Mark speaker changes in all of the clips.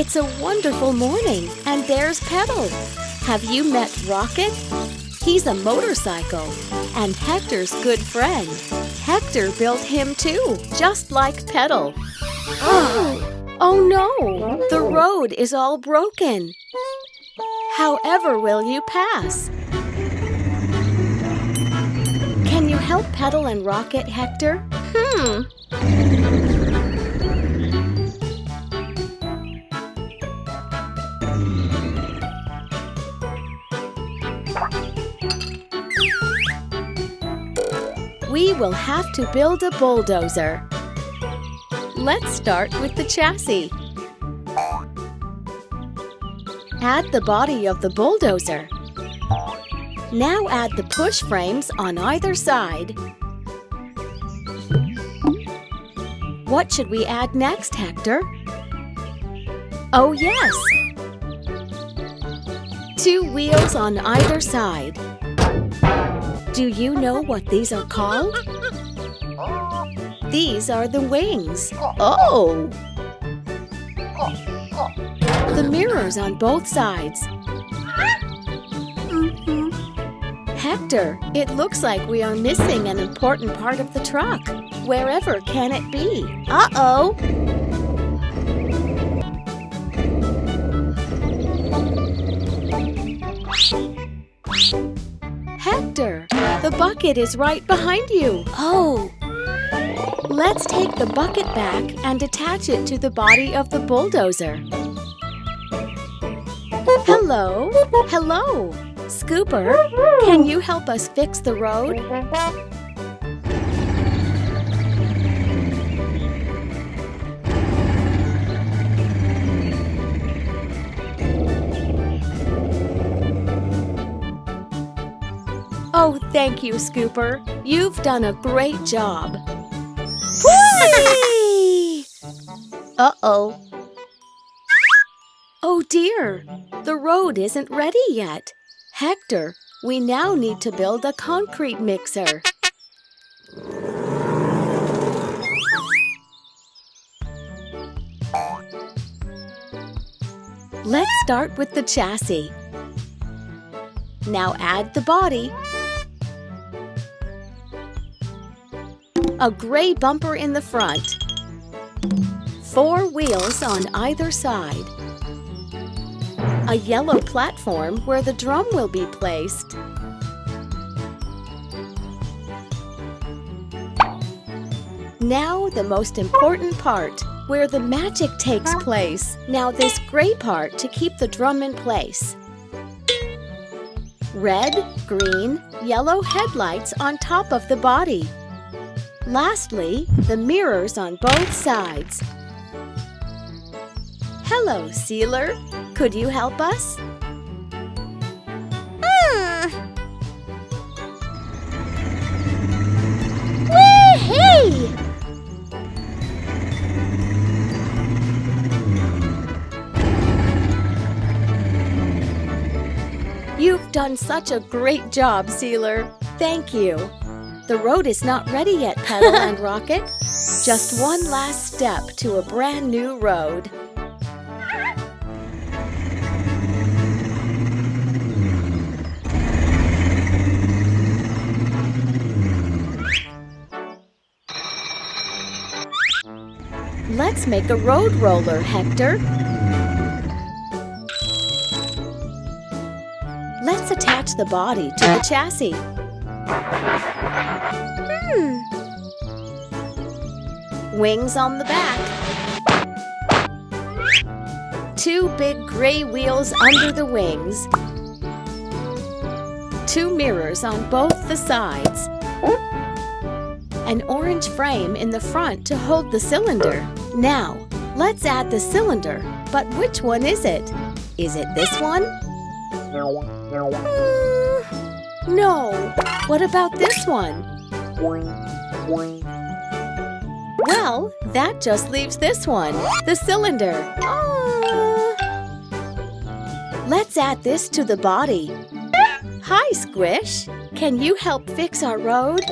Speaker 1: It's a wonderful morning, and there's Pedal. Have you met Rocket? He's a motorcycle, and Hector's good friend. Hector built him too, just like Pedal. Oh no, the road is all broken. However will you pass? Can you help Pedal and Rocket, Hector? We will have to build a bulldozer. Let's start with the chassis. Add the body of the bulldozer. Now add the push frames on either side. What should we add next, Hector? Oh yes! 2 wheels on either side. Do you know what these are called? These are the wings. Oh! The mirrors on both sides. Hector, it looks like we are missing an important part of the truck. Wherever can it be? Uh-oh! Hector, the bucket is right behind you. Oh! Let's take the bucket back and attach it to the body of the bulldozer. Hello? Hello? Scooper, can you help us fix the road? Oh, thank you, Scooper. You've done a great job. Whee! Uh-oh. Oh dear, the road isn't ready yet. Hector, we now need to build a concrete mixer. Let's start with the chassis. Now add the body. A gray bumper in the front. 4 wheels on either side. A yellow platform where the drum will be placed. Now the most important part, where the magic takes place. Now this gray part to keep the drum in place. Red, green, yellow headlights on top of the body. Lastly, the mirrors on both sides. Hello, Sealer. Could you help us? Whee-hee! You've done such a great job, Sealer. Thank you. The road is not ready yet, Pedal and Rocket. Just one last step to a brand new road. Let's make a road roller, Hector. Let's attach the body to the chassis. Wings on the back. 2 big gray wheels under the wings. 2 mirrors on both the sides. An orange frame in the front to hold the cylinder. Now, let's add the cylinder. But which one is it? Is it this one? No. What about this one? Well, that just leaves this one, the cylinder. Let's add this to the body. Hi, Squish. Can you help fix our road?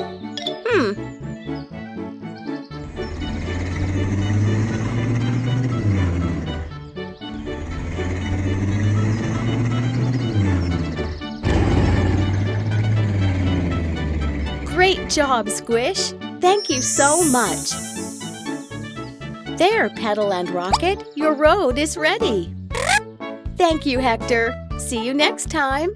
Speaker 1: Good job, Squish! Thank you so much! There, Petal and Rocket, your road is ready! Thank you, Hector! See you next time!